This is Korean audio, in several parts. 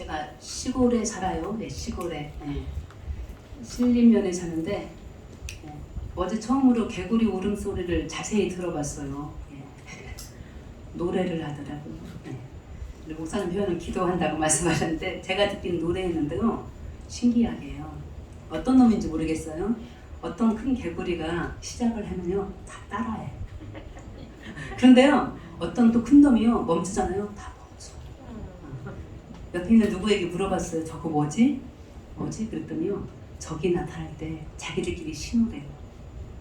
제가 시골에 살아요. 네, 시골에. 네. 신림면에 사는데 어제 처음으로 개구리 울음소리를 자세히 들어봤어요. 노래를 하더라고요. 목사님 표현은 기도한다고 말씀하셨는데 제가 듣긴 노래했는데요. 신기하게요. 어떤 놈인지 모르겠어요. 어떤 큰 개구리가 시작을 하면요. 다 따라해. 그런데요. 어떤 또 큰 놈이요. 멈추잖아요. 다 멈춰. 옆에 있는 누구에게 물어봤어요. 저거 뭐지? 뭐지? 그랬더니요. 적이 나타날 때 자기들끼리 신호래요.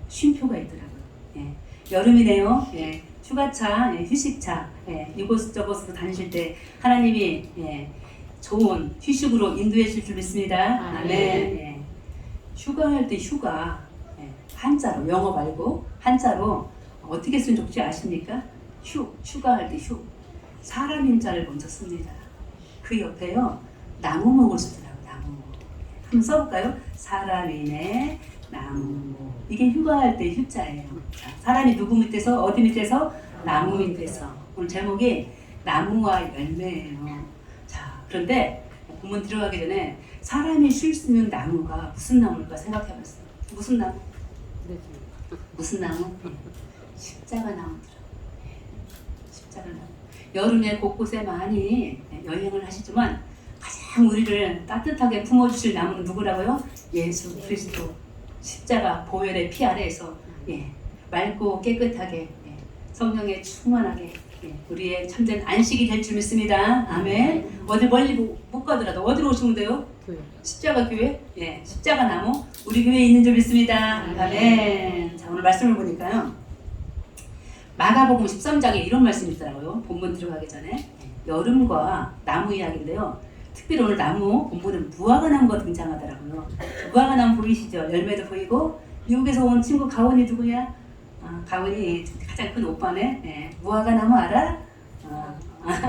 쉼표가 있더라고요. 예. 여름이네요. 예. 휴가차, 예. 휴식차, 예. 이곳저곳으로 다니실 때 하나님이 예. 좋은 휴식으로 인도해 주실 줄 믿습니다. 아멘. 예. 휴가할 때 휴가 예. 한자로 영어 말고 한자로 어떻게 쓰는 적지 아십니까? 휴가할 때 휴. 사람 인자를 먼저 씁니다. 그 옆에요. 나무목을 쓰더라고요. 나무목. 한번 써볼까요? 사람이네 나무목. 이게 휴가할 때 휴자예요. 자, 사람이 누구 밑에서 어디 밑에서? 나무 밑에서. 오늘 제목이 나무와 열매예요. 자, 그런데 본문 들어가기 전에 사람이 쉴 수 있는 나무가 무슨 나무일까 생각해봤어요. 무슨 나무? 무슨 나무? 십자가 나무더라고요. 십자가 나무. 여름에 곳곳에 많이 여행을 하시지만 가장 우리를 따뜻하게 품어주실 나무는 누구라고요? 예수 그리스도. 십자가 보혈의 피 아래에서 맑고 깨끗하게 성령에 충만하게 우리의 참된 안식이 될 줄 믿습니다. 아멘. 어디 멀리 못 가더라도 어디로 오시면 돼요? 교회. 십자가 교회? 예, 십자가 나무 우리 교회에 있는 줄 믿습니다. 아멘. 자, 오늘 말씀을 보니까요. 마가복음 13장에 이런 말씀이 있더라고요. 본문 들어가기 전에 여름과 나무 이야기인데요. 특별히 오늘 나무 본문은 무화과 나무가 등장하더라고요. 무화과 나무 보이시죠? 열매도 보이고 미국에서 온 친구 가온이 누구야? 가온이 가장 큰 오빠네. 무화과 나무 알아?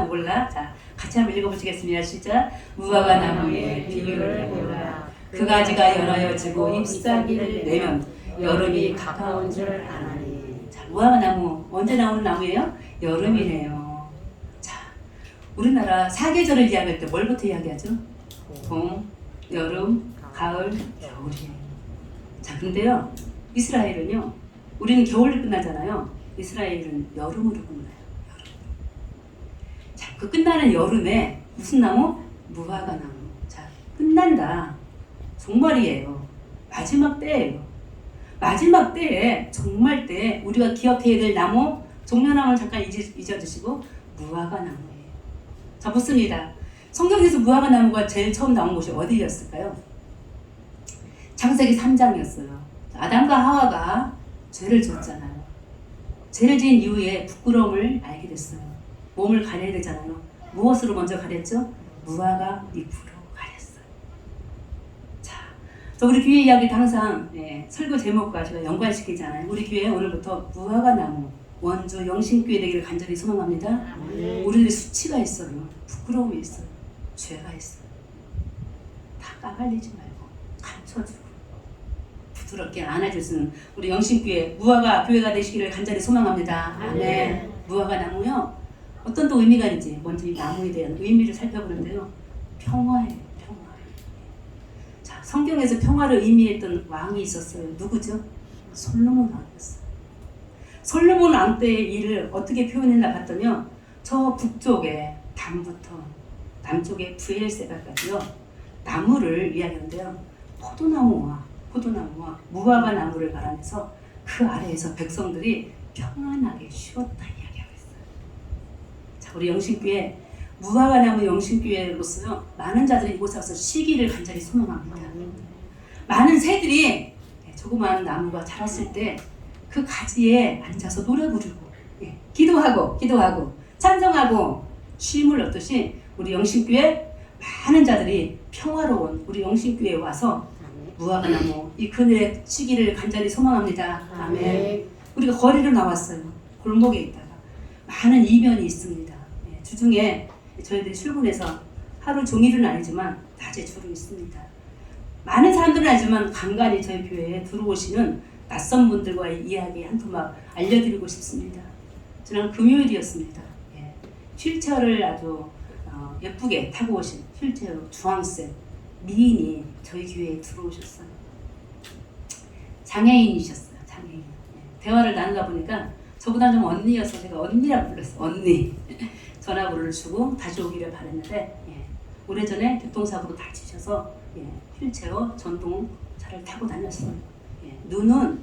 몰라? 자, 같이 한번 읽어보시겠습니다. 시작. 무화과 나무의 비밀을 몰라. 그 가지가 연하여지고 잎사귀를 내면 여름이 가까운 줄 아나니. 자, 무화과 나무 언제 나오는 나무예요? 여름이네요. 자, 우리나라 사계절을 이야기할 때 뭘부터 이야기하죠? 봄, 여름, 가을, 겨울이에요. 자, 근데요, 이스라엘은요, 우리는 겨울로 끝나잖아요. 이스라엘은 여름으로 끝나요. 여름. 자, 그 끝나는 여름에 무슨 나무? 무화과 나무. 자, 끝난다. 종말이에요. 마지막 때예요. 마지막 때에 정말 때 우리가 기억해야 될 나무 종려나무는 잠깐 잊어주시고 무화과 나무예요. 자, 묻습니다. 성경에서 무화과 나무가 제일 처음 나온 곳이 어디였을까요? 창세기 3장이었어요. 아담과 하와가 죄를 지었잖아요. 죄를 지은 이후에 부끄러움을 알게 됐어요. 몸을 가려야 되잖아요. 무엇으로 먼저 가렸죠? 무화과 잎으로 가렸어요. 자, 우리 교회 이야기도 항상 설교 제목과 제가 연관시키잖아요. 우리 교회 오늘부터 무화과 나무 원주 영신교회 되기를 간절히 소망합니다. 우리들의 수치가 있어요. 부끄러움이 있어요. 죄가 있어요. 다 까발리지 말고 감춰주고 부드럽게 안아주시는 우리 영신교회 무화과 교회가 되시기를 간절히 소망합니다. 아멘. 무화과 나무요. 어떤 또 의미가 있는지 먼저 이 나무에 대한 의미를 살펴보는데요. 평화예요. 평화. 자, 성경에서 평화를 의미했던 왕이 있었어요. 누구죠? 솔로몬 왕이었어요. 솔로몬 왕 때의 일을 어떻게 표현했나 봤더니요. 저 북쪽에 담부터 남쪽에 브엘세바까지요. 나무를 이야기하는데요. 포도나무와 무화과 나무를 말하면서 그 아래에서 백성들이 평안하게 쉬었다 이야기하고 있어요. 자, 우리 영신교회 무화과 나무 영신교회로서요. 많은 자들이 이곳에 와서 쉬기를 간절히 소망합니다. 많은 새들이 조그마한 나무가 자랐을 때 그 가지에 앉아서 노래 부르고 기도하고 찬송하고 쉼을 얻듯이 우리 영신교회 많은 자들이 평화로운 우리 영신교회에 와서 무화과 나무 이 그늘에 쉬기를 간절히 소망합니다. 아멘. 우리가 거리로 나왔어요. 골목에 있다가 많은 이변이 있습니다. 주중에 저희들이 출근해서 하루 종일은 아니지만 낮에 주로 있습니다. 많은 사람들은 알지만 간간히 저희 교회에 들어오시는 낯선 분들과의 이야기 한 토막 알려드리고 싶습니다. 지난 금요일이었습니다. 휠체어를 아주 예쁘게 타고 오신 휠체어 주황색 미인이 저희 교회에 들어오셨어요. 장애인이셨어요. 장애인. 네. 대화를 나누다 보니까 저보다 좀 언니여서 제가 언니라고 불렀어요. 언니. 전화번호를 주고 다시 오기를 바랬는데 오래전에 교통사고로 다치셔서 휠체어 전동차를 타고 다녔어요. 눈은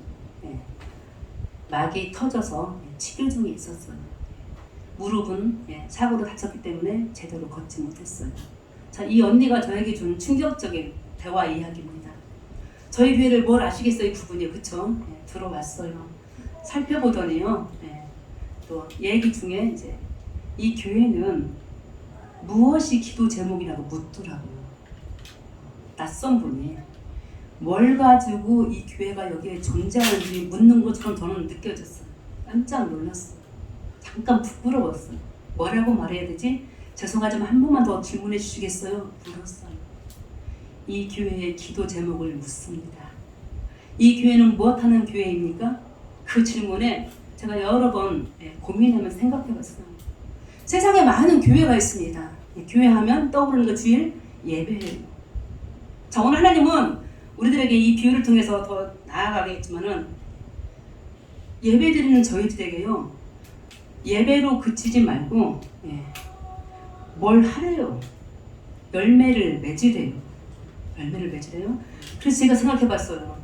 막이 터져서 치료 중에 있었어요. 무릎은 사고로 다쳤기 때문에 제대로 걷지 못했어요. 자, 이 언니가 저에게 준 충격적인 대화 이야기입니다. 저희 교회를 뭘 아시겠어요, 그분이. 그쵸? 들어왔어요. 살펴보더니요. 또 얘기 중에 이제 이 교회는 무엇이 기도 제목이라고 묻더라고요. 낯선 분이 뭘 가지고 이 교회가 여기에 존재하는지 묻는 것처럼 저는 느껴졌어요. 깜짝 놀랐어요. 잠깐 부끄러웠어요. 뭐라고 말해야 되지? 죄송하지만 한 번만 더 질문해 주시겠어요? 물었어요. 이 교회의 기도 제목을 묻습니다. 이 교회는 무엇하는 교회입니까? 그 질문에 제가 여러 번 고민하면서 생각해 봤어요. 세상에 많은 교회가 있습니다. 교회 하면 떠오르는 거 주일 예배예요. 자, 오늘 하나님은 우리들에게 이 비유를 통해서 더 나아가겠지만은 예배 드리는 저희들에게요. 예배로 그치지 말고 뭘 하래요? 열매를 맺으래요. 열매를 맺으래요? 그래서 제가 생각해 봤어요.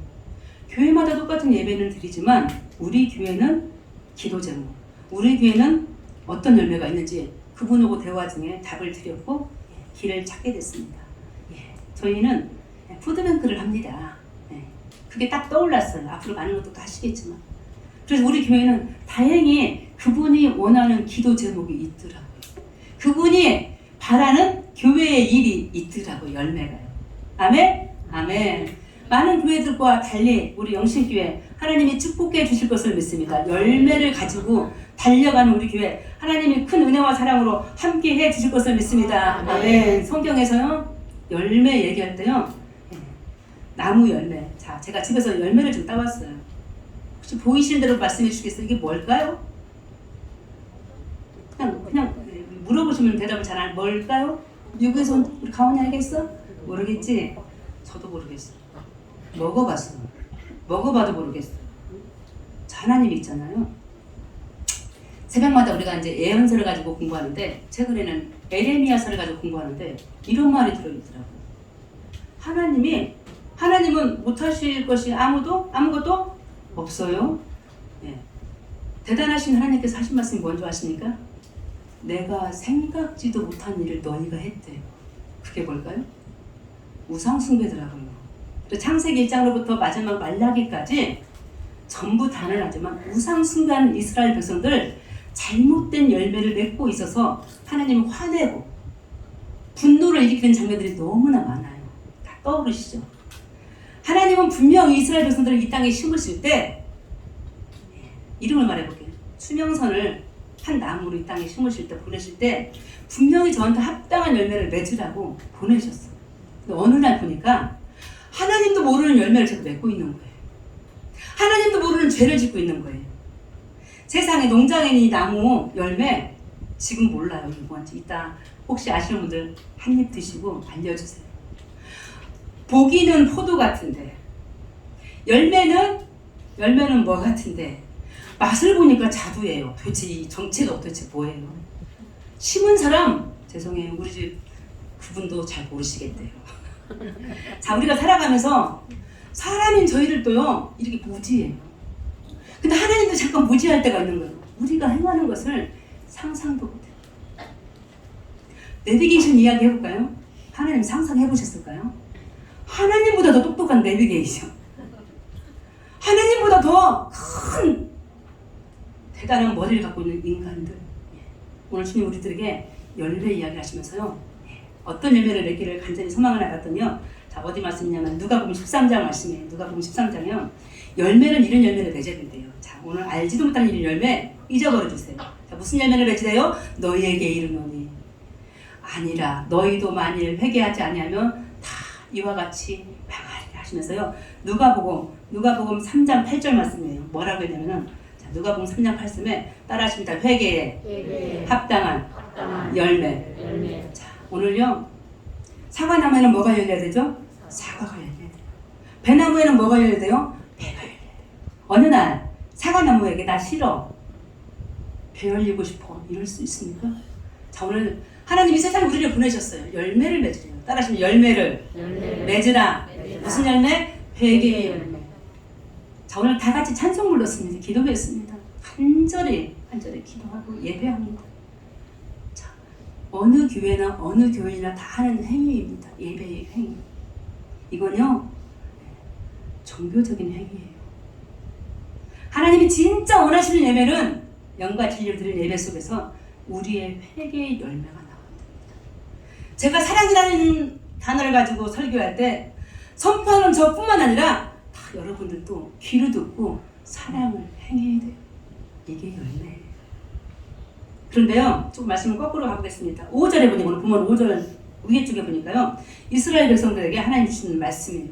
교회마다 똑같은 예배는 드리지만 우리 교회는 기도 제목, 우리 교회는 어떤 열매가 있는지 그분하고 대화 중에 답을 드렸고 길을 찾게 됐습니다. 저희는 푸드뱅크를 합니다. 그게 딱 떠올랐어요. 앞으로 많은 것도 하시겠지만. 그래서 우리 교회는 다행히 그분이 원하는 기도 제목이 있더라고요. 그분이 바라는 교회의 일이 있더라고요. 열매가요. 아멘? 아멘. 많은 교회들과 달리 우리 영신교회 하나님이 축복해 주실 것을 믿습니다. 열매를 가지고 달려가는 우리 교회 하나님이 큰 은혜와 사랑으로 함께 해 주실 것을 믿습니다. 아멘. 성경에서요 열매 얘기할 때요 나무 열매. 자, 제가 집에서 열매를 좀 따왔어요. 혹시 보이시는 대로 말씀해 주시겠어요? 이게 뭘까요? 그냥 물어보시면 대답을 잘 안. 뭘까요? 여기서 우리 가온이 알겠어? 모르겠지? 저도 모르겠어. 먹어봤어. 먹어봐도 모르겠어. 하나님이 있잖아요. 새벽마다 우리가 이제 예언서를 가지고 공부하는데 최근에는 에레미야서를 가지고 공부하는데 이런 말이 들어있더라고요. 하나님은 못하실 것이 아무것도 없어요. 대단하신 하나님께서 하신 말씀이 뭔지 아십니까? 내가 생각지도 못한 일을 너희가 했대요. 그게 뭘까요? 우상 숭배더라고요. 창세기 1장으로부터 마지막 말라기까지 전부 단언하지만 우상 숭배하는 이스라엘 백성들 잘못된 열매를 맺고 있어서 하나님은 화내고 분노를 일으키는 장면들이 너무나 많아요. 다 떠오르시죠? 하나님은 분명히 이스라엘 백성들을 이 땅에 심으실 때 이름을 말해볼게요. 수명선을 한 나무로 이 땅에 심으실 때 보내실 때 분명히 저한테 합당한 열매를 맺으라고 보내셨어요. 근데 어느 날 보니까 하나님도 모르는 열매를 제가 맺고 있는 거예요. 하나님도 모르는 죄를 짓고 있는 거예요. 세상에 농장에 있는 이 나무 열매 지금 몰라요. 이게 뭔지 이따 혹시 아시는 분들 한 입 드시고 알려주세요. 보기는 포도 같은데 열매는 뭐 같은데 맛을 보니까 자두예요. 도대체 이 정체가 도대체 뭐예요? 심은 사람 죄송해요. 우리 집 그분도 잘 모르시겠대요. 자, 우리가 살아가면서 사람인 저희를 또요 이렇게 무지해요. 근데 하나님도 잠깐 무지할 때가 있는 거예요. 우리가 행하는 것을 상상도 못해요. 내비게이션 이야기 해볼까요? 하나님 상상해보셨을까요? 하나님보다 더 똑똑한 내비게이션, 하나님보다 더 큰 대단한 머리를 갖고 있는 인간들. 오늘 주님 우리들에게 열매 이야기 하시면서요 어떤 열매를 맺기를 간절히 소망을 해봤더니요. 자, 어디 말씀이냐면 누가복음 13장 말씀이에요. 누가복음 13장이요. 열매는 이런 열매를 맺어야 된대요. 자, 오늘 알지도 못하는 이런 열매 잊어버려 주세요. 자, 무슨 열매를 맺으래요? 너희에게 이르노니 아니라 너희도 만일 회개하지 아니하면 다 이와 같이 망하리라 하시면서요. 누가복음 3장 8절 말씀이에요. 뭐라고 했냐면은 자, 누가복음 3장 8절에 따라하십니다. 회개에 합당한 합당한 열매. 열매. 자, 오늘요. 사과나무에는 뭐가 열려야 되죠? 사과가 열려야 돼요. 배나무에는 뭐가 열려야 돼요? 배가 열려야 돼요. 어느 날 사과나무에게 나 싫어. 배 열리고 싶어. 이럴 수 있습니까? 자, 오늘 하나님이 세상에 우리를 보내셨어요. 열매를 맺으래요. 따라하시면 열매를 맺으라. 무슨 열매? 회개의 열매. 자, 오늘 다 같이 찬송 불렀습니다. 기도했습니다. 간절히 기도하고 예배합니다. 자, 어느 교회나 어느 교인이나 다 하는 행위입니다. 예배의 행위. 이건요, 종교적인 행위예요. 하나님이 진짜 원하시는 예배는 영과 진리를 드릴 예배 속에서 우리의 회개의 열매가 나와야 됩니다. 제가 사랑이라는 단어를 가지고 설교할 때 선포하는 저뿐만 아니라 다 여러분들도 귀를 듣고 사랑을 행해야 돼요. 이게 열매예요. 그런데요, 조금 말씀을 거꾸로 가보겠습니다. 5절에 보니까, 오늘 보면 5절 위에 쪽에 보니까요, 이스라엘 백성들에게 하나님 주시는 말씀이에요.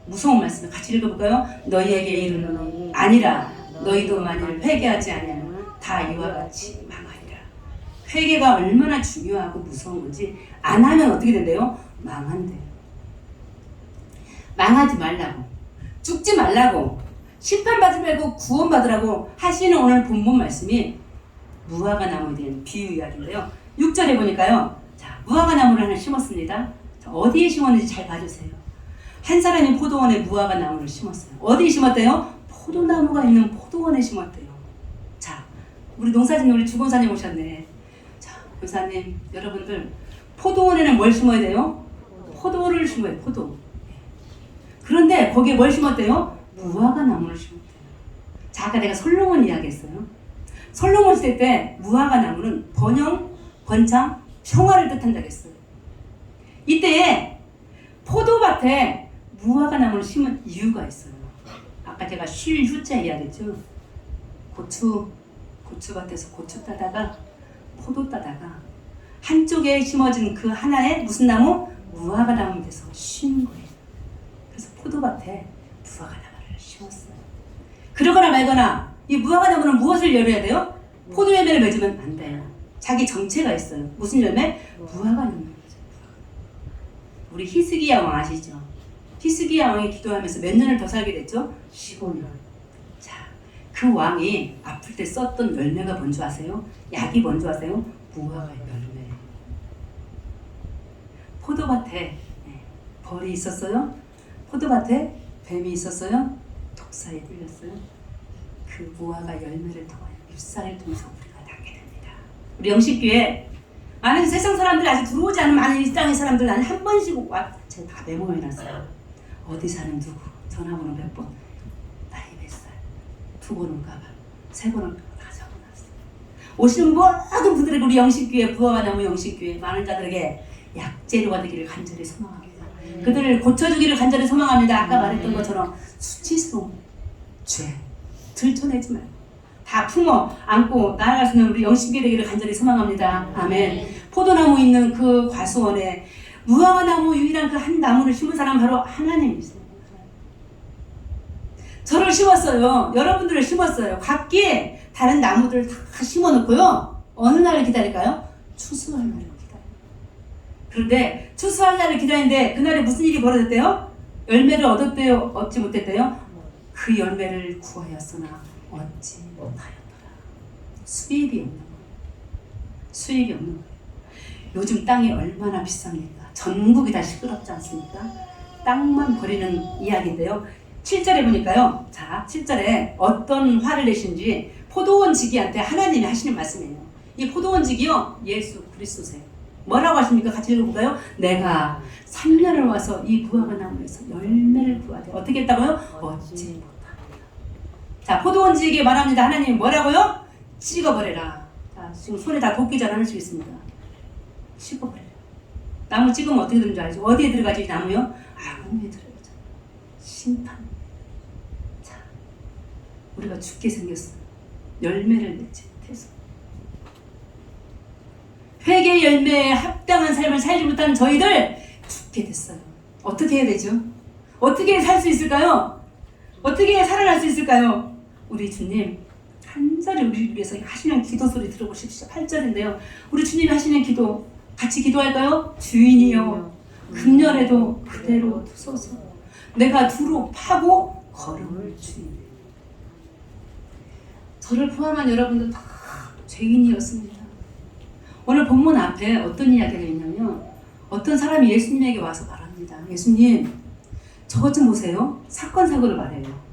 무서운 말씀을 같이 읽어볼까요? 너희에게 이르노니 아니라 너희도 만일 회개하지 아니하면 다 이와 같이 망하리라. 회개가 얼마나 중요하고 무서운 건지 안 하면 어떻게 된대요? 망한대요. 망하지 말라고, 죽지 말라고, 심판받지 말고 구원받으라고 하시는 오늘 본문 말씀이 무화과 나무에 대한 비유 이야기인데요. 6절에 보니까요, 자, 무화과 나무를 하나 심었습니다. 자, 어디에 심었는지 잘 봐주세요. 한 사람이 포도원에 무화과 나무를 심었어요. 어디에 심었대요? 포도나무가 있는 포도원에 심었대요. 자, 우리 농사진 우리 주권사님 오셨네. 자, 교사님, 여러분들, 포도원에는 뭘 심어야 돼요? 포도를 심어요. 포도. 그런데 거기에 뭘 심었대요? 무화과 나무를 심었대요. 자, 아까 내가 솔로몬 이야기했어요. 솔로몬 시대 때 무화과 나무는 번영, 번창, 평화를 뜻한다고 했어요. 이때에 포도밭에 무화과 나무를 심은 이유가 있어요. 아까 제가 쉴 휴자 이야기했죠. 고추밭에서 고추 따다가 포도 따다가 한쪽에 심어진 그 하나에 무슨 나무? 무화과 나무 돼서 쉰 거예요. 그래서 포도밭에 무화과 나무를 심었어요. 그러거나 말거나 이 무화과 나무는 무엇을 열어야 돼요? 포도 열매를 맺으면 안 돼요. 자기 정체가 있어요. 무슨 열매? 무화과 열매. 우리 히스기야 왕 아시죠? 히스기야 왕이 기도하면서 몇 년을 더 살게 됐죠? 15년. 자, 그 왕이 아플 때 썼던 열매가 뭔지 아세요? 약이 뭔지 아세요? 무화과 열매. 포도밭에 벌이 있었어요? 포도밭에 뱀이 있었어요? 독사에 들렸어요? 그 무화과 열매를 통하여 잎사를 통해서 우리가 낫게 됩니다. 우리 영식교회 많은 세상 사람들이 아직 들어오지 않은 많은 일상의 사람들 나는 한 번씩 제가 다 메모해놨어요. 어디 사는 누구, 전화번호 몇 번, 나이 몇 살, 2번은 가봐, 3번은 다 적어놨어요. 오시는 모든 분들에게 우리 영식교회, 무화과 나무 영식교회 많은 자들에게 약재료가 되기를 간절히 소망합니다. 그들을 고쳐주기를 간절히 소망합니다. 아까 말했던 것처럼 수치스러운 죄 들춰내지 말고 다 품어 안고 나아갈 수 있는 우리 영식교회 되기를 간절히 소망합니다. 아멘. 포도나무 있는 그 과수원에 무화과 나무 유일한 그 한 나무를 심은 사람 바로 하나님이세요. 저를 심었어요. 여러분들을 심었어요. 각기 다른 나무들을 다 심어놓고요. 어느 날을 기다릴까요? 추수할 날을 기다려요. 그런데 추수할 날을 기다리는데 그날에 무슨 일이 벌어졌대요? 열매를 얻었대요? 얻지 못했대요? 그 열매를 구하였으나 얻지 못하였더라. 수입이 없는 거예요. 수입이 없는 거예요. 요즘 땅이 얼마나 비쌉니까? 전국이 다 시끄럽지 않습니까? 땅만 버리는 이야기인데요. 7절에 보니까요. 자, 7절에 어떤 화를 내신지 포도원 지기한테 하나님이 하시는 말씀이에요. 이 포도원 지기요. 예수 그리스도세요. 뭐라고 하십니까? 같이 읽어볼까요? 내가 3년을 와서 이 무화과 나무에서 열매를 구하되 어떻게 했다고요? 얻지 못합니다. 자, 포도원 지기에 말합니다. 하나님이 뭐라고요? 찍어버려라. 자, 지금 손에 다 도끼질 하나씩 있습니다. 찍어버려라. 나무 찍으면 어떻게 되는 줄 알죠? 어디에 들어가지 이 나무요? 아궁이에 들어가죠. 심판. 자, 우리가 죽게 생겼어요. 열매를 맺지 못해서. 회개의 열매에 합당한 삶을 살지 못하는 저희들 죽게 됐어요. 어떻게 해야 되죠? 어떻게 살 수 있을까요? 어떻게 살아날 수 있을까요? 우리 주님 간절히 우리를 위해서 하시는 기도 소리 들어보십시오. 8절인데요. 우리 주님이 하시는 기도 같이 기도할까요? 주인이여 금년에도 그대로 두소서. 내가 두루 파고 걸음을 주님. 저를 포함한 여러분들 다 죄인이었습니다. 오늘 본문 앞에 어떤 이야기가 있냐면 어떤 사람이 예수님에게 와서 말합니다. 예수님, 저것 좀 보세요. 사건 사고를 말해요.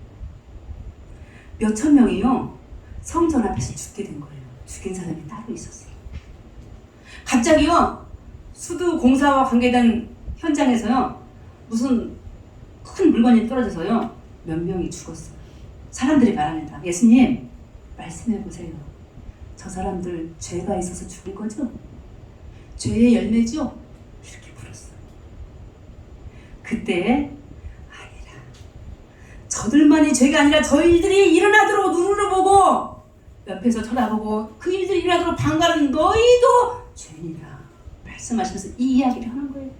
몇천 명이요 성전 앞에서 죽게 된 거예요. 죽인 사람이 따로 있었어요. 갑자기요 수도 공사와 관계된 현장에서요 무슨 큰 물건이 떨어져서요 몇 명이 죽었어요. 사람들이 말합니다. 예수님 말씀해 보세요. 저 사람들 죄가 있어서 죽은 거죠? 죄의 열매죠? 이렇게 물었어요. 그때 아니라 저들만이 죄가 아니라 저희들이 일어나도록 눈으로 보고 옆에서 쳐다보고 그 일들이 일어나도록 방가는 너희도 죄인이라 말씀하시면서 이 이야기를 하는 거예요.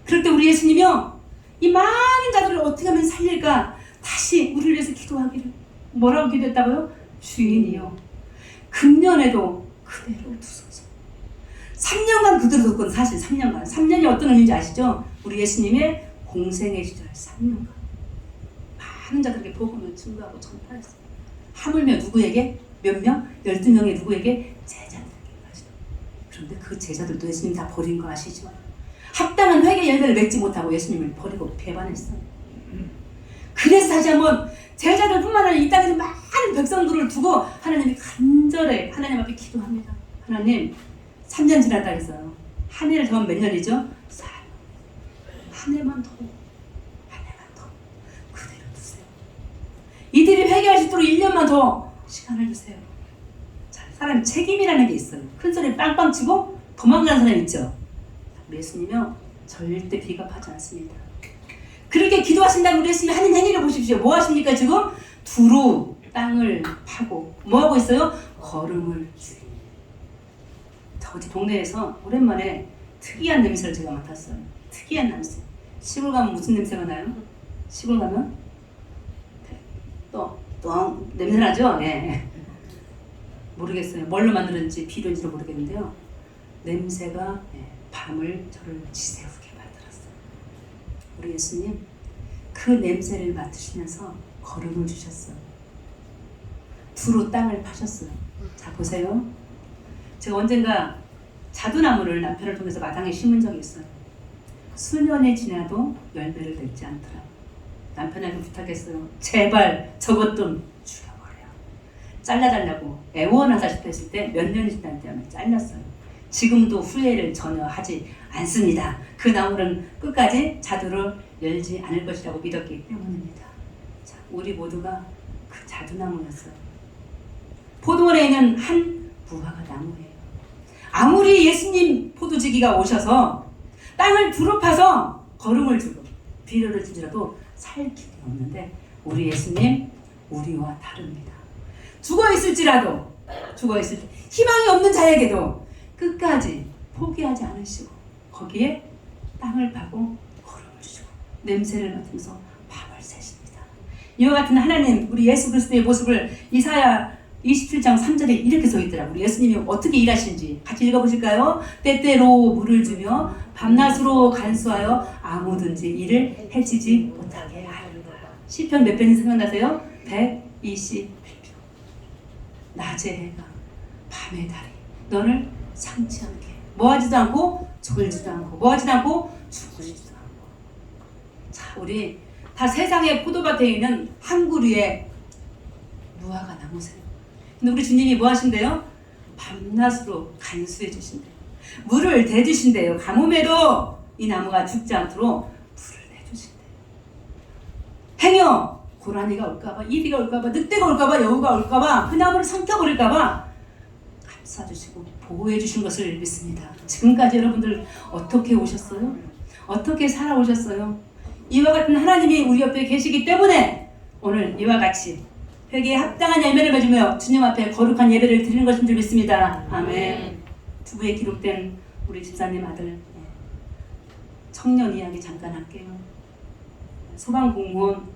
그럴 때 우리 예수님이요 이 많은 자들을 어떻게 하면 살릴까 다시 우리를 위해서 기도하기를 뭐라고 기도했다고요? 주인이요 금년에도 그대로 두소서. 3년간 그대로 뒀건 사실 3년이 어떤 의미인지 아시죠? 우리 예수님의 공생의 시절 3년간 많은 자들에게 복음을 증거하고 전파했어요. 하물며 누구에게? 몇 명? 12명의 누구에게? 제자들에게. 그런데 그 제자들도 예수님 다 버린 거 아시죠? 합당한 회개 열매를 맺지 못하고 예수님을 버리고 배반했어요. 그래서 다시 한번 제자들뿐만 아니라 이 땅에서 많은 백성들을 두고 하나님이 간절히 하나님 앞에 기도합니다. 하나님 3년 지났다 했어요. 한 해를 더하면 몇 년이죠? 4년. 한 해만 더 그대로 두세요. 이들이 회개할 수 있도록 1년만 더 시간을 주세요. 자, 사람 책임이라는 게 있어요. 큰 소리 빵빵 치고 도망가는 사람 있죠. 예수님이요 절대 비겁하지 않습니다. 그렇게 기도하신다면 우리 예수님이 하는 행위를 보십시오. 뭐 하십니까 지금? 두루 땅을 파고 뭐 하고 있어요? 걸음을 주니. 어디 동네에서 오랜만에 특이한 냄새를 제가 맡았어요. 특이한 냄새. 시골 가면 무슨 냄새가 나요? 시골 가면 또 냄새 나죠? 예. 모르겠어요. 뭘로 만드는지 비료인지도 모르겠는데요. 냄새가 밤을 저를 지새우게 만들었어요. 우리 예수님 그 냄새를 맡으시면서 걸음을 주셨어요. 두루 땅을 파셨어요. 자 보세요. 제가 언젠가 자두나무를 남편을 통해서 마당에 심은 적이 있어요. 수년이 지나도 열매를 맺지 않더라. 남편에게 부탁했어요. 제발 저것 좀 죽여버려. 잘라달라고 애원하다시피 했을 때 몇 년이 지난 다음에 잘랐어요. 지금도 후회를 전혀 하지 않습니다. 그 나무는 끝까지 자두를 열지 않을 것이라고 믿었기 때문입니다. 자, 우리 모두가 그 자두나무였어요. 포도원에 있는 한 무화과 나무예요. 아무리 예수님 포도지기가 오셔서 땅을 두루 파서 거름을 주고 비료를 주더라도 살 길이 없는데 우리 예수님 우리와 다릅니다. 죽어있을지라도 희망이 없는 자에게도 끝까지 포기하지 않으시고 거기에 땅을 파고 거름을 주시고 냄새를 맡으면서 밤을 새십니다. 이와 같은 하나님 우리 예수 그리스도의 모습을 이사야 27장 3절에 이렇게 써있더라고요. 우리 예수님이 어떻게 일하시는지 같이 읽어보실까요? 때때로 물을 주며 밤낮으로 간수하여 아무든지 이를 해치지 못하게 하리라. 시편 몇 편이 생각나세요? 121편. 낮의 해가 밤의 달이 너를 상치 않게 뭐하지도 않고 졸지도 않고 뭐하지도 않고 죽으지도 않고. 자 우리 다 세상의 포도밭에 있는 한 그루의 무화과 나무세요. 근데 우리 주님이 뭐 하신대요? 밤낮으로 간수해 주신대요. 물을 대주신대요. 가뭄에도 이 나무가 죽지 않도록 물을 내주신대요. 행여 고라니가 올까봐, 이리가 올까봐, 늑대가 올까봐, 여우가 올까봐, 그 나무를 삼켜버릴까봐 감싸주시고 보호해 주신 것을 믿습니다. 지금까지 여러분들 어떻게 오셨어요? 어떻게 살아오셨어요? 이와 같은 하나님이 우리 옆에 계시기 때문에 오늘 이와 같이 회개에 합당한 열매를 맺으며 주님 앞에 거룩한 예배를 드리는 것인 줄 믿습니다. 아멘. 두부에 기록된 우리 집사님 아들 청년 이야기 잠깐 할게요. 소방공무원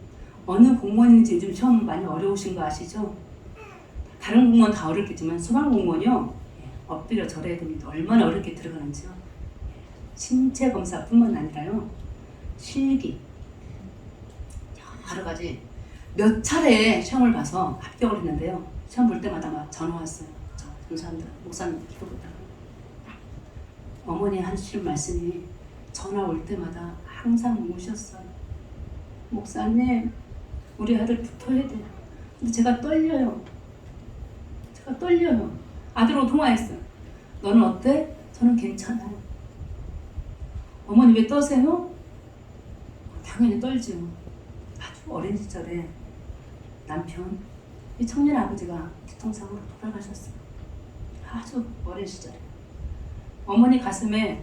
어느 공무원인지 요즘 시험 많이 어려우신 거 아시죠? 다른 공무원 다 어렵겠지만 소방공무원이요 엎드려 절해야 됩니다. 얼마나 어렵게 들어가는지요. 신체 검사뿐만 아니라요 실기 여러 가지 몇 차례 시험을 봐서 합격을 했는데요. 시험 볼 때마다 막 전화 왔어요. 저 감사합니다. 목사님 기도보다 어머니 하시는 말씀이 전화 올 때마다 항상 우셨어요. 목사님 우리 아들 붙어야 돼요. 근데 제가 떨려요. 아들하고 통화했어요. 너는 어때? 저는 괜찮아요. 어머니 왜 떠세요? 당연히 떨지요. 아주 어린 시절에 남편, 이 청년 아버지가 교통사고로 돌아가셨어요. 아주 어린 시절에. 어머니 가슴에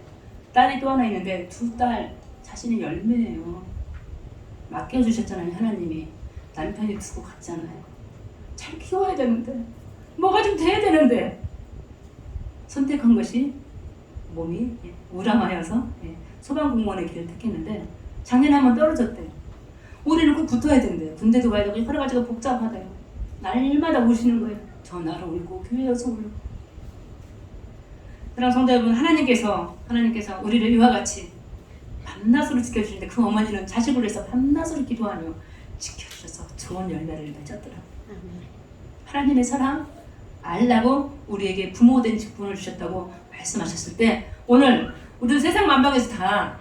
딸이 또 하나 있는데 두 딸 자신이 열매예요. 맡겨주셨잖아요. 하나님이. 남편이 두고 갔잖아요. 잘 키워야 되는데 뭐가 좀 돼야 되는데 선택한 것이 몸이 우람하여서 소방공무원의 길을 택했는데 작년에 한번 떨어졌대요. 올해는 꼭 붙어야 된대요. 군대도 가야 되고 여러 가지가 복잡하대요. 날마다 우시는 거예요. 전화로 울고 교회에서 울고. 그럼 성도 여러분, 하나님께서 우리를 이와 같이 밤낮으로 지켜주시는데 그 어머니는 자식을 위해서 밤낮으로 기도하며 지켜주셔서 좋은 열매를 맺었더라고요. 하나님의 사랑 알라고 우리에게 부모된 직분을 주셨다고 말씀하셨을 때 오늘 우리 세상 만방에서 다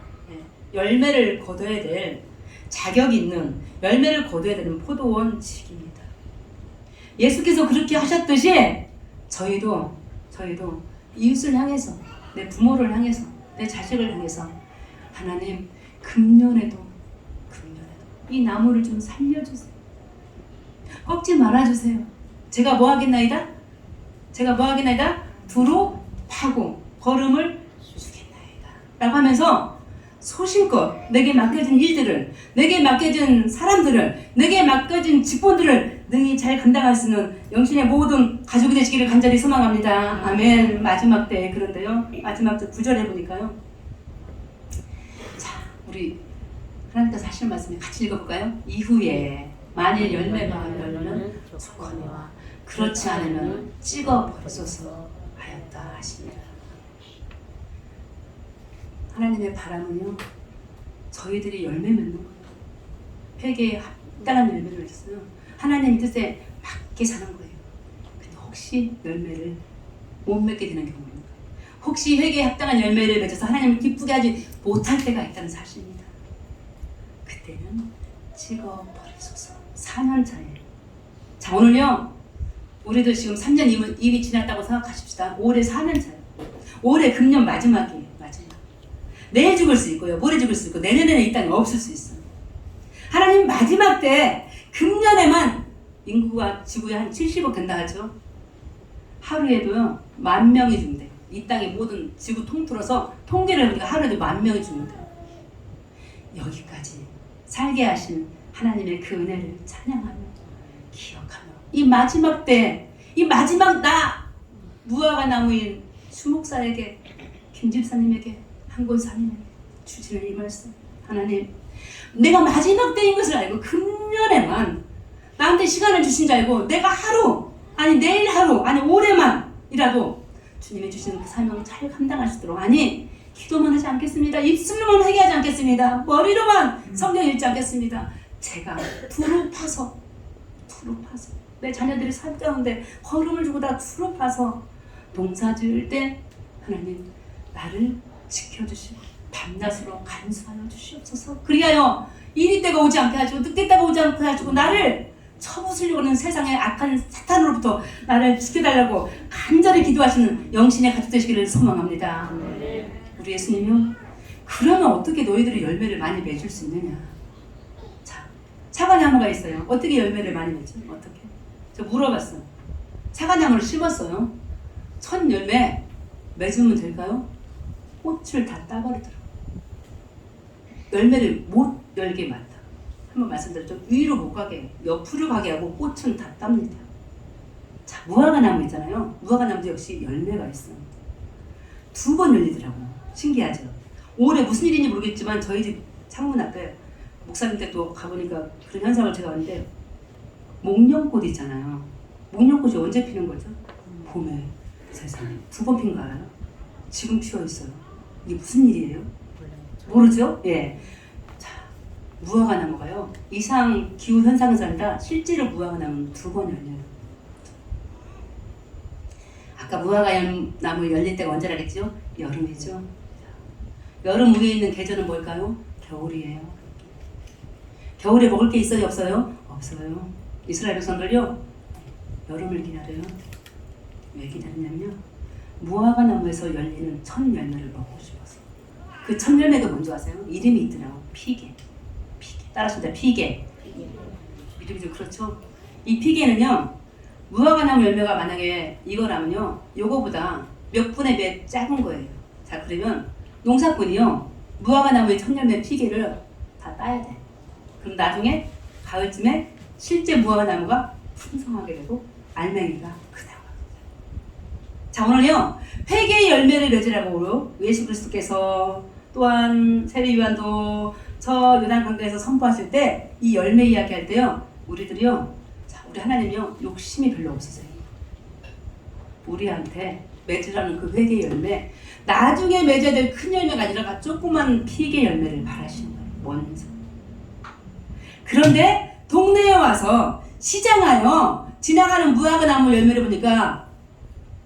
열매를 거둬야 될 자격이 있는 열매를 거둬야 되는 포도원직입니다. 예수께서 그렇게 하셨듯이 저희도 이웃을 향해서 내 부모를 향해서 내 자식을 향해서 하나님 금년에도 이 나무를 좀 살려주세요. 꺾지 말아주세요. 제가 뭐 하겠나이다? 두루 파고 걸음을 주겠나이다 라고 하면서 소신껏 내게 맡겨진 일들을, 내게 맡겨진 사람들을, 내게 맡겨진 직분들을 능히 잘 감당할 수 있는 영신의 모든 가족이 되시기를 간절히 소망합니다. 아멘. 마지막 때 그런데요. 마지막 때 9절에 보니까요. 자, 우리 하나님께서 하시는 말씀을 같이 읽어볼까요? 이후에 만일 열매가 열리면 좋거니와 그렇지 않으면 찍어버리소서 하였다 하십니다. 하나님의 바람은요, 저희들이 열매 맺는 거예요. 회개에 합당한 열매를 맺었어요. 하나님 뜻에 맞게 사는 거예요. 근데 혹시 열매를 못 맺게 되는 경우는 혹시 회개에 합당한 열매를 맺어서 하나님을 기쁘게 하지 못할 때가 있다는 사실입니다. 그때는 찍어버리소서. 4년 차에. 자, 오늘요, 우리도 지금 3년 이미 지났다고 생각하십시다. 올해 4년 차예요. 올해 금년 마지막이에요. 내일 죽을 수 있고요. 모레 죽을 수 있고 내년에는 이 땅에 없을 수 있어요. 하나님 마지막 때 금년에만 인구가 지구에 한 70억 된다 하죠. 하루에도요 10,000명이 죽는데요. 이 땅의 모든 지구 통틀어서 통계를 해보니까 하루에도 10,000명이 죽는데요. 여기까지 살게 하신 하나님의 그 은혜를 찬양하며 기억하며 이 마지막 때, 이 마지막 나 무화과 나무인 수목사에게, 김집사님에게, 한권사님에게 주시는 이 말씀. 하나님, 내가 마지막 때인 것을 알고 금년에만 나한테 시간을 주신 줄 알고 내가 하루, 아니 내일 하루, 아니 올해만이라도 주님이 주시는 그 사명을 잘 감당할 수 있도록, 아니 기도만 하지 않겠습니다. 입술로만 회개하지 않겠습니다. 머리로만 성경 읽지 않겠습니다. 제가 두루 파서 내 자녀들이 산 가운데 걸음을 주고 다 두루 파서 농사 지을 때 하나님 나를 지켜주시고 밤낮으로 간수하여 주시옵소서. 그리하여 이리 때가 오지 않게 하시고 늑대 때가 오지 않게 하시고 나를 쳐부수려고 하는 세상의 악한 사탄으로부터 나를 지켜달라고 간절히 기도하시는 영신의 가족 되시기를 소망합니다. 우리 예수님이요, 그러면 어떻게 너희들이 열매를 많이 맺을 수 있느냐. 자, 사과나무가 있어요. 어떻게 열매를 많이 맺죠? 어떻게? 저 물어봤어요. 사과나무를 심었어요. 첫 열매 맺으면 될까요? 꽃을 다 따버리더라고요. 열매를 못 열게 만다. 한번 말씀드렸죠. 위로 못 가게, 옆으로 가게 하고 꽃은 다 땁니다. 자, 무화과 나무 있잖아요. 무화과 나무도 역시 열매가 있어요. 2번 열리더라고요. 신기하죠. 올해 무슨 일인지 모르겠지만 저희 집 창문 앞에 목사님 댁도 가보니까 그런 현상을 제가 봤는데 목련꽃 있잖아요. 목련꽃이 언제 피는 거죠? 봄에. 세상에. 2번 핀 거 알아요? 지금 피어 있어요. 이게 무슨 일이에요? 모르죠? 예. 자, 무화과 나무가요. 이상 기후 현상에서 아니라 실제로 무화과 나무는 2번 열려요. 아까 무화과 나무 열릴 때가 언제라 그랬죠? 여름이죠. 여름 위에 있는 계절은 뭘까요? 겨울이에요. 겨울에 먹을 게 있어요? 없어요? 없어요. 이스라엘 백성들요 여름을 기다려요. 왜 기다리냐면요, 무화과 나무에서 열리는 첫 열매를 먹고 싶어서. 그 첫 열매가 뭔지 아세요? 이름이 있더라고. 피게. 따라합니다. 피게. 이름이 좀 그렇죠? 이 피게는요, 무화과 나무 열매가 만약에 이거라면요, 요거보다 몇 분의 몇 작은 거예요. 자, 그러면 농사꾼이요, 무화과 나무의 첫 열매 피게를 다 따야 돼. 그럼 나중에 가을쯤에 실제 무화과 나무가 풍성하게 되고 알맹이가 크다고 합니다. 자, 오늘요, 회개의 열매를 맺으라고 예수 그리스도께서 또한 세례 요한도 저 요단 강가에서 선포하실 때 이 열매 이야기할 때요, 우리들이요, 자, 우리 하나님이요, 욕심이 별로 없으세요. 우리한테 맺으라는 그 회개의 열매, 나중에 맺어야 될 큰 열매가 아니라 조그만 피게 열매를 바라시는 거예요. 먼저. 그런데 동네에 와서 시장하여 지나가는 무화과 나무 열매를 보니까,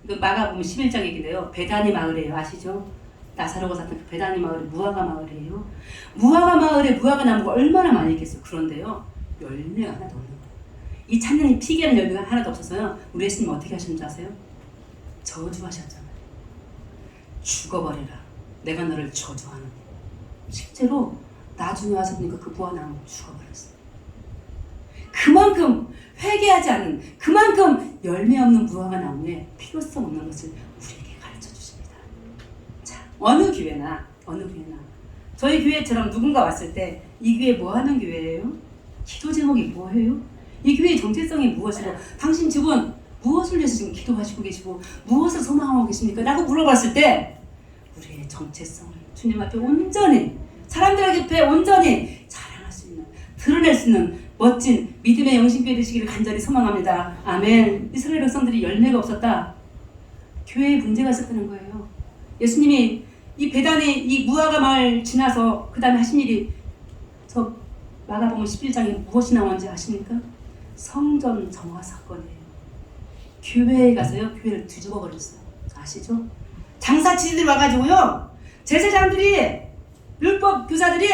그 마가복음 11장 얘기인데요, 베다니 마을이에요. 아시죠? 나사로가 샀던 그 베다니 마을이 무화과 마을이에요. 무화과 마을에 무화과 나무가 얼마나 많이 있겠어요. 그런데요, 열매가 하나도 없는 거예요. 이 찾는 이 피게는 열매가 하나도 없어서요, 우리 예수님 어떻게 하셨는지 아세요? 저주하셨잖아요. 죽어버려라. 내가 너를 저주하는. 실제로 나중에 와서 보니까 그 무화과 나무 죽어버렸어요. 그만큼 회개하지 않는, 그만큼 열매 없는 무화과 나무에 필요성 없는 것을 우리에게 가르쳐 주십니다. 자, 어느 교회나 저희 교회처럼 누군가 왔을 때 이 교회 뭐 하는 교회예요? 기도 제목이 뭐예요? 이 교회의 정체성이 무엇이고, 당신 집은 무엇을 위해서 지금 기도하시고 계시고 무엇을 소망하고 계십니까? 라고 물어봤을 때 우리의 정체성을 주님 앞에 온전히, 사람들 앞에 온전히 자랑할 수 있는, 드러낼 수 있는 멋진 믿음의 영신교회 되시기를 간절히 소망합니다. 아멘. 이스라엘 백성들이 열매가 없었다. 교회에 문제가 있었다는 거예요. 예수님이 이 베단의 이 무화과 마을 지나서 그 다음에 하신 일이, 저 마가복음 11장에 무엇이 나오는지 아십니까? 성전 정화 사건이에요. 교회에 가서요, 교회를 뒤집어 버렸어요. 아시죠? 장사치들이 와가지고요, 제사장들이, 율법 교사들이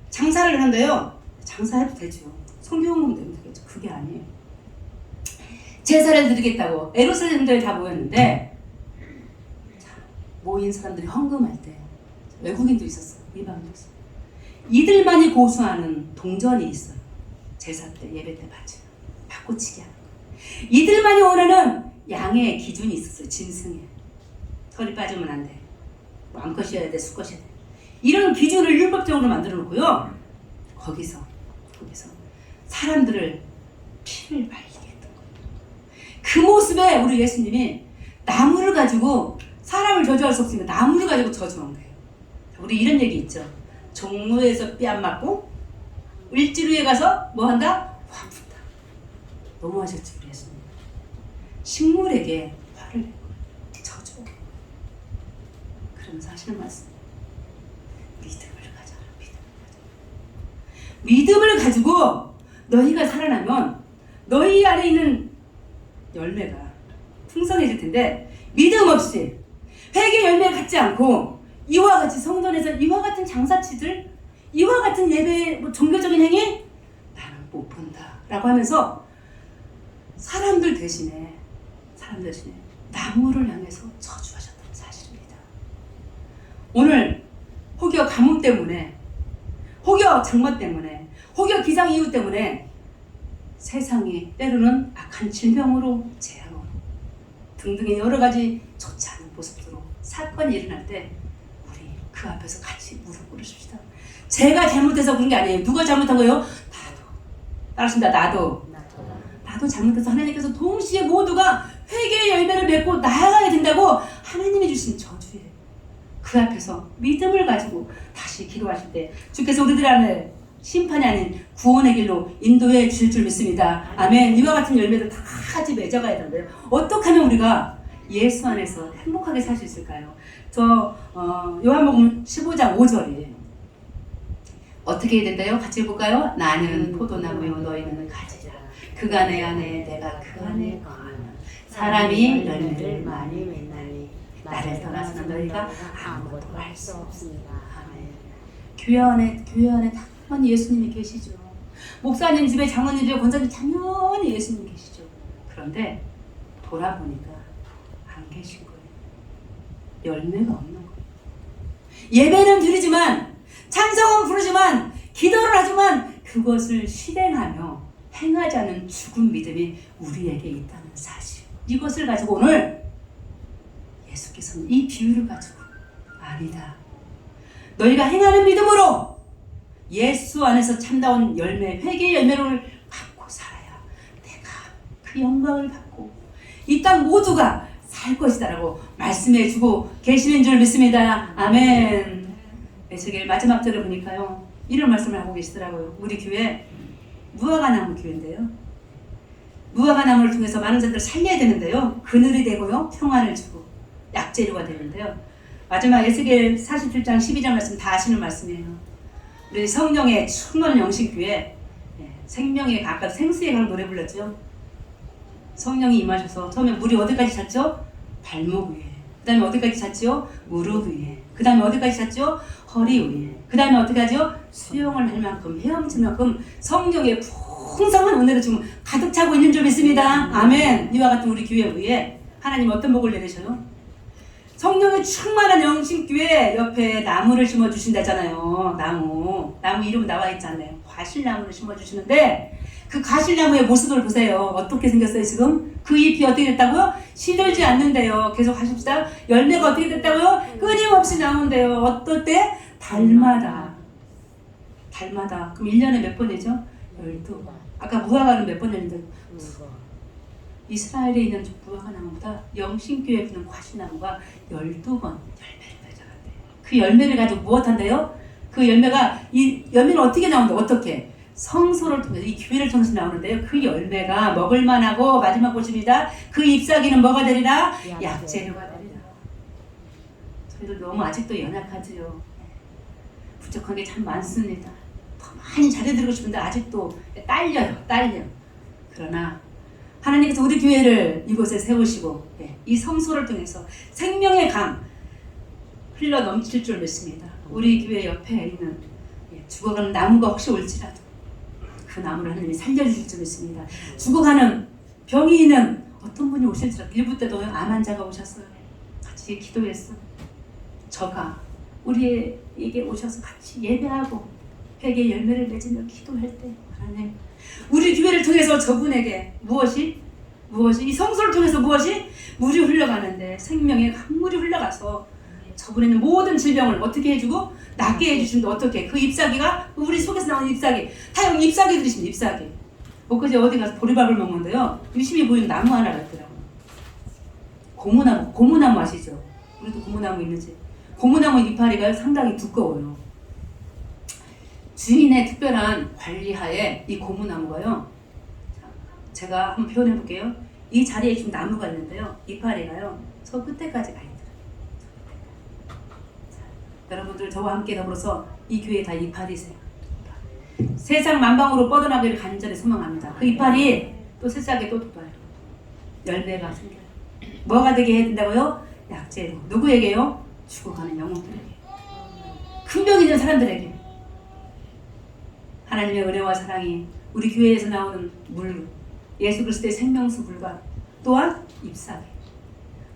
장사를 하는데요, 장사해도 되죠. 성경은 되면 되겠죠. 그게 아니에요. 제사를 드리겠다고 예루살렘들이 다 모였는데, 자, 모인 사람들이 헌금할 때 외국인도 있었어요. 이방인도 있어요. 이들만이 고수하는 동전이 있어요. 제사 때, 예배 때 바꾸치기 하는 거. 이들만이 원하는 양의 기준이 있었어요. 짐승에. 털이 빠지면 안 돼. 뭐 암컷이어야 돼, 수컷이어야 돼. 이런 기준을 율법적으로 만들어 놓고요, 거기서 사람들을 피를 말리게 했던 거예요. 그 모습에 우리 예수님이 나무를 가지고 사람을 저주할 수 없으니까 나무를 가지고 저주한 거예요. 우리 이런 얘기 있죠. 종로에서 뺨 맞고 을지로에 가서 뭐 한다? 화 푼다. 너무 하셨지 우리 예수님. 식물에게 화를 낸 거예요. 저주. 그러면서 하시는 말씀. 믿음을 가지고 너희가 살아나면 너희 안에 있는 열매가 풍성해질 텐데, 믿음 없이 회개 열매 갖지 않고 이와 같이 성전에서 이와 같은 장사치들, 이와 같은 예배, 종교적인 행위 나는 못 본다 라고 하면서 사람들 대신에 나무를 향해서 저주하셨다는 사실입니다. 오늘 혹여 가뭄 때문에, 혹여 장마 때문에, 혹여 기상이유 때문에 세상이 때로는 악한 질병으로, 재앙으로 등등의 여러 가지 좋지 않은 모습으로 사건이 일어날 때 우리 그 앞에서 같이 무릎 꿇으십시다. 제가 잘못해서 그런 게 아니에요. 누가 잘못한 거예요? 나도. 따라하십니다. 나도 잘못해서 하나님께서 동시에 모두가 회개의 열매를 맺고 나아가게 된다고 하나님이 주신 저주예요. 그 앞에서 믿음을 가지고 다시 기도하실 때 주께서 우리들 안에 심판이 아닌 구원의 길로 인도해 주실 줄 믿습니다. 아멘. 이와 같은 열매들 다 같이 맺어가야 되는데요. 어떻게 하면 우리가 예수 안에서 행복하게 살 수 있을까요? 요한복음 15장 5절이에요. 어떻게 해야 된다요? 같이 해볼까요? 나는 포도나무요 너희는 가지라. 그가 내 안에 내가 그 안에 거하면 사람이 열매를 많이 맺나니 나를 떠나서는 너희가 아무것도 할 수 없습니다. 아멘. 교회 안에 당연히 예수님이 계시죠. 목사님 집에, 장로님 집에, 권사님 당연히 예수님 계시죠. 그런데 돌아보니까 안 계신 거예요. 열매가 없는 거예요. 예배는 드리지만, 찬송은 부르지만, 기도를 하지만 그것을 실행하며 행하지 않은 죽은 믿음이 우리에게 있다는 사실. 이것을 가지고 오늘 예수께서는 이 비유를 가지고 아니다. 너희가 행하는 믿음으로 예수 안에서 참다운 열매, 회개의 열매를 갖고 살아야 내가 그 영광을 받고 이 땅 모두가 살 것이다라고 말씀해 주고 계시는 줄 믿습니다. 아멘. 에스겔 마지막 절을 보니까요, 이런 말씀을 하고 계시더라고요. 우리 교회 무화과나무 교회인데요. 무화과나무를 통해서 많은 자들을 살려야 되는데요. 그늘이 되고요, 평안을 주고 약재료가 되는데요. 마지막 에스겔 47장 12장 말씀 다 아시는 말씀이에요. 우리 성령의 충만한 영신교회, 생명의 아까 생수에 가는 노래 불렀죠. 성령이 임하셔서 처음에 물이 어디까지 찼죠? 발목 위에. 그 다음에 어디까지 찼죠? 무릎 위에. 그 다음에 어디까지 찼죠? 허리 위에. 그 다음에 어떻게 하죠? 수영을 할 만큼, 헤엄칠 만큼 성령의 풍성한 은혜로 지금 가득 차고 있는 줄 믿습니다. 아멘. 이와 같은 우리 교회 위에 하나님 어떤 복을 내리셔요? 성령의 충만한 영신교회 옆에 나무를 심어주신다잖아요. 나무 이름 나와 있잖아요. 과실나무를 심어주시는데 그 과실나무의 모습을 보세요. 어떻게 생겼어요 지금? 그 잎이 어떻게 됐다고요? 시들지 않는데요. 계속 하십시다. 열매가 어떻게 됐다고요? 끊임없이 나오는데요. 어떨 때? 달마다. 그럼 1년에 몇 번이죠? 12번. 아까 무화과는 몇 번 했는데? 2번. 이스라엘에 있는 무화과나무보다 영신교회에 있는 과실나무가 12번 열매를 맺어간대요. 그 열매를 가지고 무엇한대요? 그 열매가, 이 열매는 어떻게 나온다? 어떻게? 성소를 통해서, 이 교회를 통해서 나오는데요. 그 열매가 먹을만하고, 마지막 보십니다. 그 잎사귀는 뭐가 되리라? 약재료가 되리라. 저희들 너무 아직도 연약하지요. 부족한 게 참 많습니다. 더 많이 잘해드리고 싶은데 아직도 딸려요. 그러나 하나님께서 우리 교회를 이곳에 세우시고 이 성소를 통해서 생명의 강 흘러 넘칠 줄 믿습니다. 우리 교회 옆에 있는 죽어가는 나무가 혹시 올지라도 그 나무를 하나님이 살려주실 줄 믿습니다. 죽어가는 병이 있는 어떤 분이 오실지라도, 일부 때도 암 환자가 오셨어요. 같이 기도했어. 저가 우리에게 오셔서 같이 예배하고 회개의 열매를 맺으며 기도할 때 하나님, 우리 교회를 통해서 저분에게 무엇이 이 성소를 통해서 무엇이 물이 흘러가는데 생명의 강물이 흘러가서 저분에는 모든 질병을 어떻게 해주고 낫게 해주신다. 어떻게? 그 잎사귀가 우리 속에서 나오는 잎사귀, 다용 잎사귀 들으십니다. 잎사귀. 엊그제 어디 가서 보리밥을 먹는데요, 유심히 보이는 나무 하나가 있더라고요. 고무나무 아시죠? 우리도 고무나무 있는지. 고무나무 이파리가 상당히 두꺼워요. 주인의 특별한 관리하에 이 고무나무가요, 제가 한번 표현해 볼게요. 이 자리에 지금 나무가 있는데요, 이파리가요 저 끝에까지 가 있더라고요. 여러분들 저와 함께 더불어서 이 교회에 다 이파리세요. 세상 만방으로 뻗어나기를 간절히 소망합니다. 그 이파리 또 새싹에 또 돋아요. 열매가 생겨요. 뭐가 되게 해야 된다고요? 약재로. 누구에게요? 죽어가는 영혼들에게, 큰 병이 있는 사람들에게. 하나님의 은혜와 사랑이 우리 교회에서 나오는 물, 예수 그리스도의 생명수 물과 또한 잎사귀,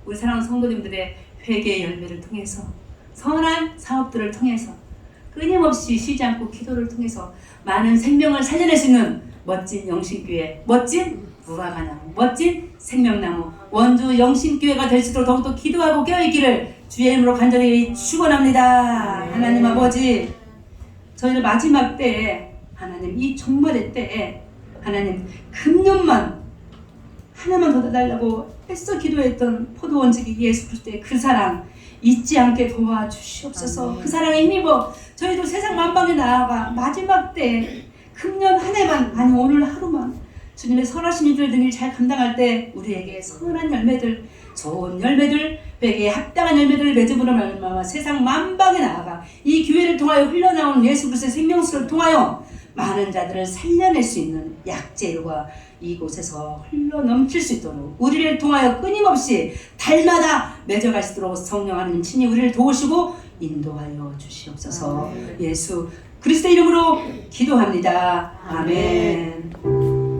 우리 사랑하는 성도님들의 회개의 열매를 통해서, 선한 사업들을 통해서, 끊임없이 쉬지 않고 기도를 통해서 많은 생명을 살려낼 수 있는 멋진 영신교회, 멋진 무화과나무, 멋진 생명나무, 원주 영신교회가 될 수 있도록 더욱더 기도하고 깨어있기를 주의 이름으로 간절히 축원합니다. 하나님 아버지, 저희를 마지막 때에 하나님, 이 종말의 때에 하나님, 금년만 하나만 더 달라고 애써 기도했던 포도원지기 예수 그리스도의 그 사랑, 잊지 않게 도와주시옵소서. 아멘. 그 사랑에 힘입어 저희도 세상 만방에 나아가 마지막 때 금년 한 해만, 아니 오늘 하루만 주님의 선하신 이들 등을 잘 감당할 때 우리에게 선한 열매들, 좋은 열매들, 베개에 합당한 열매들을 맺음으로 말미암아 세상 만방에 나아가 이 교회를 통하여 흘러나오는 예수 그리스도의 생명수를 통하여 많은 자들을 살려낼 수 있는 약재료가 이곳에서 흘러넘칠 수 있도록 우리를 통하여 끊임없이 달마다 맺어갈 수 있도록 성령 하나님 친히 우리를 도우시고 인도하여 주시옵소서. 예수 그리스도의 이름으로 기도합니다. 아멘.